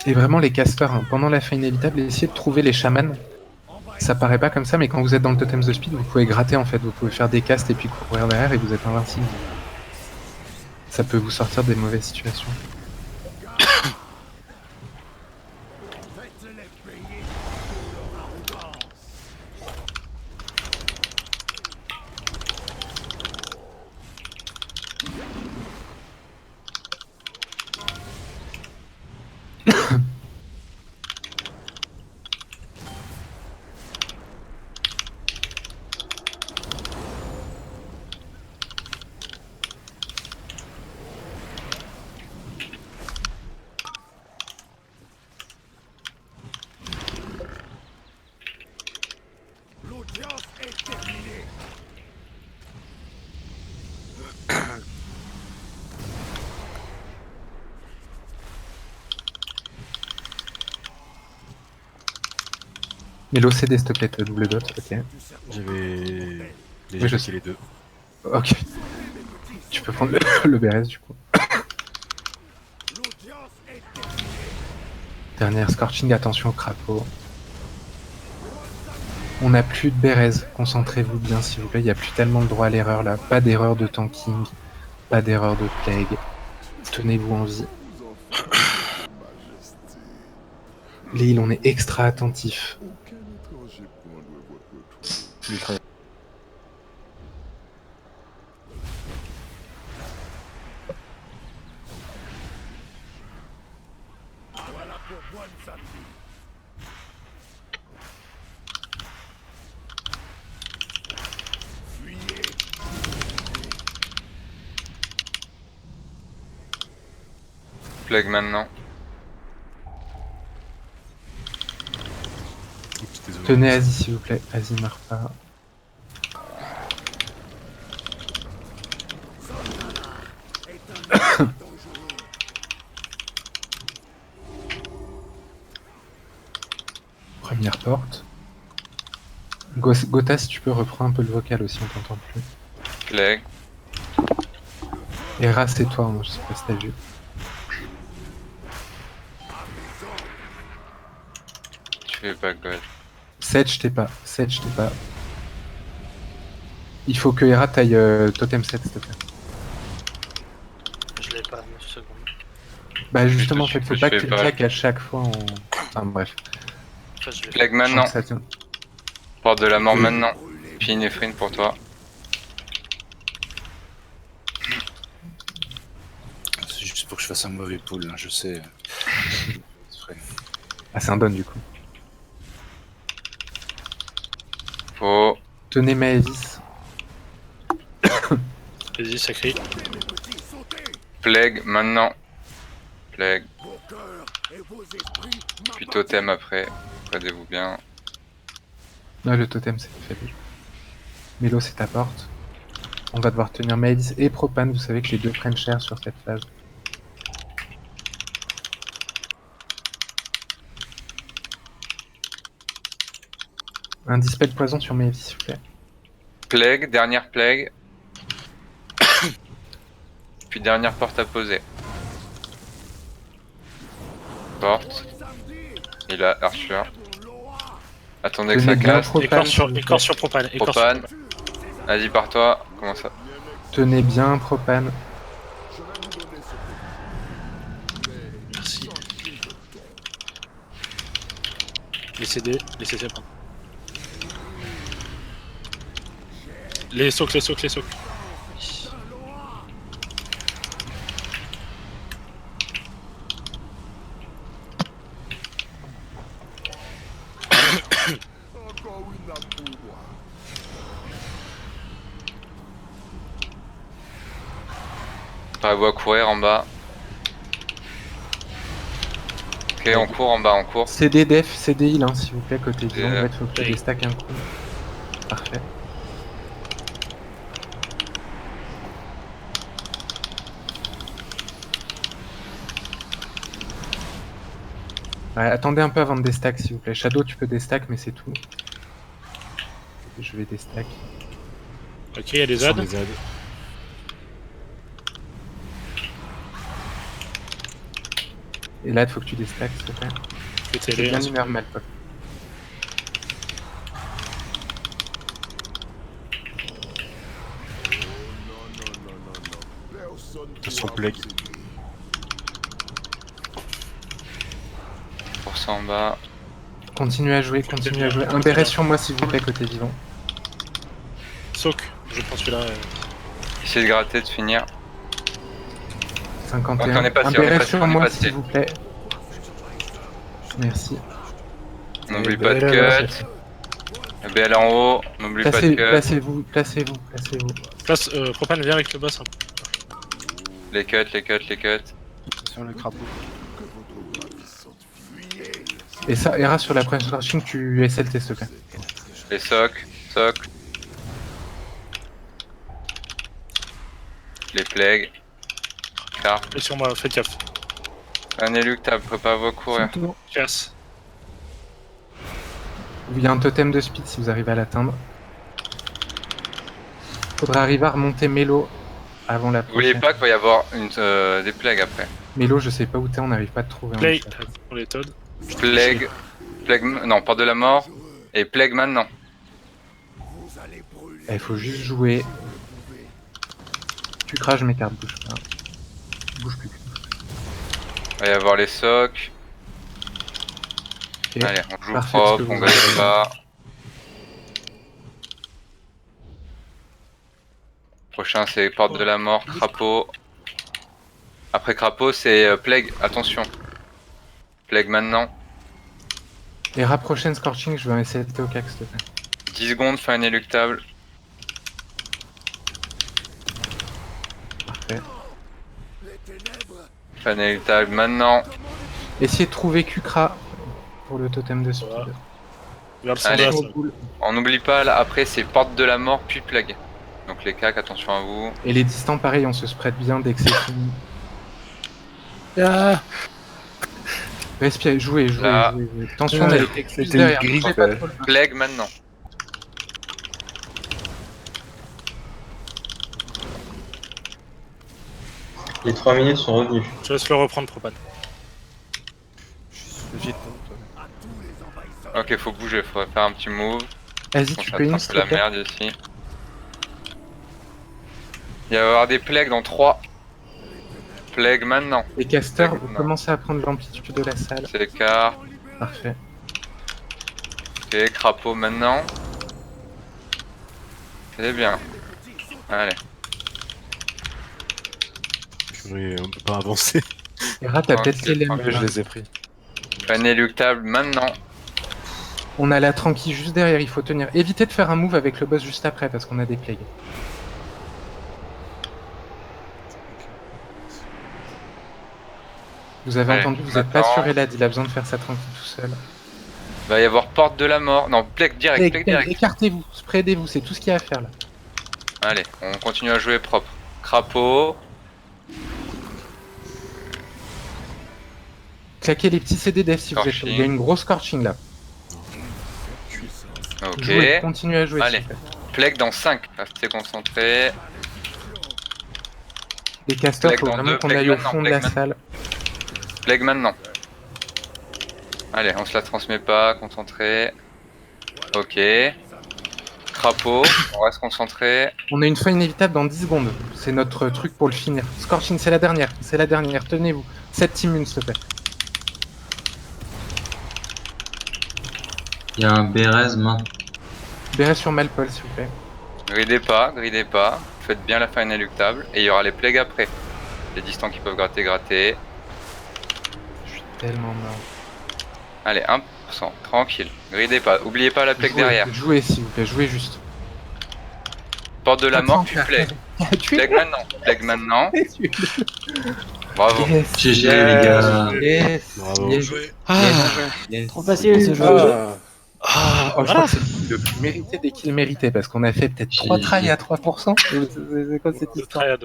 Et vraiment, les casters, hein, pendant la fin inévitable, essayez de trouver les chamans. Ça paraît pas comme ça, mais quand vous êtes dans le totem de speed, vous pouvez gratter en fait. Vous pouvez faire des castes et puis courir derrière et vous êtes invincible. Ça peut vous sortir des mauvaises situations. Mais l'OCD, s'il te plaît, double dot, ok. J'avais déjà Oui, je attaqué sais. les deux. Ok. Tu peux prendre le BRS du coup. Dernière scorching, attention au crapaud. On n'a plus de Bérez, concentrez-vous bien s'il vous plaît, il n'y a plus tellement de droit à l'erreur là. Pas d'erreur de tanking, pas d'erreur de plague. Tenez-vous en vie. Lille, on est extra attentif. Ultra. Plague maintenant. Oups, désolé. Tenez Asie s'il vous plaît, Asie meurt pas. Première porte. Gotha, si tu peux reprendre un peu le vocal aussi, on t'entend plus. Plague. Et Ras, c'est toi, hein, je sais pas si t'as vu. Tu fais pas God. Sedge, t'es pas. Sedge, t'es pas. Il faut que Hera taille totem 7, s'il te plaît. Je l'ai pas, 9 secondes. Bah justement, je faut fais pas que pas. tu le claques à chaque fois en... Enfin bref. Enfin, je l'ai Plague Je sens maintenant. que ça tient. Porte de la mort Oui. maintenant. Puis Néphrine pour toi. C'est juste pour que je fasse un mauvais pull, hein, je sais. Ah, c'est un don du coup. Faux. Tenez Maëvis. Vas-y, ça crie. Plague maintenant. Plague. Puis totem après. Regardez-vous bien. Non, le totem c'est fait déjà. Melo, c'est ta porte. On va devoir tenir Maëvis et Propane, vous savez que les deux prennent cher sur cette phase. Un dispel poison sur Maëvis, s'il vous plaît. Plague. Dernière plague. Puis dernière porte à poser. Porte. Il a Arthur. Attendez que ça Tenez bien casse. Propane. Écorce sur propane. Écorce sur Propane. propane. Vas-y, pars-toi. Comment ça? Tenez bien Propane. Merci. Les CD, les CC, pardon. Les socs, les socs, les socs. Prévois courir en bas. Ok, on court en bas, on court. CD def, CD heal, hein, s'il vous plaît, côté du Yeah. il faut que tu déstack un coup. Parfait. Ouais, attendez un peu avant de déstack, s'il vous plaît. Shadow, tu peux déstack, mais c'est tout. Je vais déstack. Ok, il y a des Sans ZAD. les aides. Et là, il faut que tu déstacks, s'il te plaît. Les C'est télé, bien hein. une mal, Paul. Attention plague. Pour ça en bas. Continuez à jouer, continuez à jouer. Un béret sur moi, s'il vous plaît, côté vivant. Soak, je prends celui-là. Essayez de gratter, de finir. 51. Ok, on est passé, Un on est béret passé, sur on est moi, passé. s'il vous plaît. Merci. N'oublie pas de cut. Le BL en haut, n'oublie pas de cut. Placez-vous, placez-vous, placez-vous. Place, Propane, viens avec le boss. Hein. Les cuts, les cuts, les cuts. Attention le crapaud. Et ça, Hera, sur la première charging, tu SLT, s'il te plaît. Les socs, socs. Les plagues. Carte. Et sur moi, faites gaffe. Un éluctable, préparez vos courir. Casse. Il y a un totem de speed si vous arrivez à l'atteindre. Faudra arriver à remonter Mélo avant la N'oubliez prochaine. pas qu'il va y avoir des plagues après. Mélo, je sais pas où t'es, on n'arrive pas à te trouver. Play en chat. pour les Todd. Plague. Non, porte de la mort. Et plague maintenant. Il faut juste jouer. Tu craches mes cartes, bouge pas. Bouge plus. Il va y avoir les socs. Ok. Allez, on joue Parfait, propre, ce que on vous gagne avez pas. Prochain c'est porte de la mort, crapaud. Après crapaud c'est plague, attention. Plague maintenant. Hera, prochaine Scorching, je vais essayer de SLT au cac, s'il te plaît. 10 secondes, fin inéluctable. Parfait. Fin inéluctable maintenant. Essayez de trouver Kukra pour le totem de speed. Voilà. Vers le Allez. soldat, ça. On n'oublie pas là, après c'est porte de la mort puis plague. Donc les cacs, attention à vous. Et les distants, pareil, on se spread bien dès que c'est fini. Ah, Respirez, jouez, jouez, Là. jouez, jouez. Attention, on a les textes juste derrière. gris, Bougez quoi. pas trop le bas. Plague maintenant. Les 3 minutes sont revenues. je laisse le reprendre, Propane. Vite. Ok, faut bouger, faudrait faire un petit move. Vas-y, On tu s'attrape peux une, un s'il peu te la plaît. merde ici. Il va y avoir des plagues dans 3. Plague maintenant. Les casters, Plague, vous non. commencez à prendre l'amplitude de la salle. C'est écart. Parfait. Ok, crapaud maintenant. C'est bien. Allez. Purée, on peut pas avancer. Hera, t'as Ok, peut-être les tranquille, lames. Je les ai pris. Fin inéluctable maintenant. On a la tranquille juste derrière, il faut tenir. Évitez de faire un move avec le boss juste après parce qu'on a des plagues. Vous avez Allez, entendu, vous êtes pas maintenant. sur Elad, il a besoin de faire ça tranquille tout seul. Va y avoir porte de la mort. Non, plague direct, plague direct. Écartez-vous, spreadez-vous, c'est tout ce qu'il y a à faire là. Allez, on continue à jouer propre. Crapaud. Claquez les petits CD def si vous êtes chaud. Il y a une grosse scorching là. Ok. Jouez, continuez à jouer. Allez. s'il vous plaît. Plague dans 5. Restez concentrés. Les casters, Plague faut dans vraiment deux, qu'on plague aille au maintenant, fond de plague la salle. Plague maintenant. Allez, on se la transmet pas, concentré. Ok. Crapaud, on reste concentré. On a une fin inévitable dans 10 secondes. C'est notre truc pour le finir. Scorching, c'est la dernière. C'est la dernière. Tenez-vous. 7 immunes, s'il te plaît. Il y a un Bérez main. Béret sur Malpol, s'il vous plaît. Gridez pas, gridez pas. Faites bien la fin inéluctable. Et il y aura les plagues après. Les distants qui peuvent gratter, gratter. Je suis tellement mort. Allez, 1%. Tranquille. Gridez pas. Oubliez pas la plague Jouez, derrière. jouez, s'il vous plaît. Jouez juste. Porte de la mort, puis plague. Tu Plague maintenant. Plague maintenant. Bravo. Yes, GG les gars. yes, Bravo. yes, yes. Trop facile ce jeu. Oh, je crois que c'est le plus mérité des kills mérités parce qu'on a fait peut-être 3 J'ai- tries à 3%. C'est quoi cette Le histoire? triade.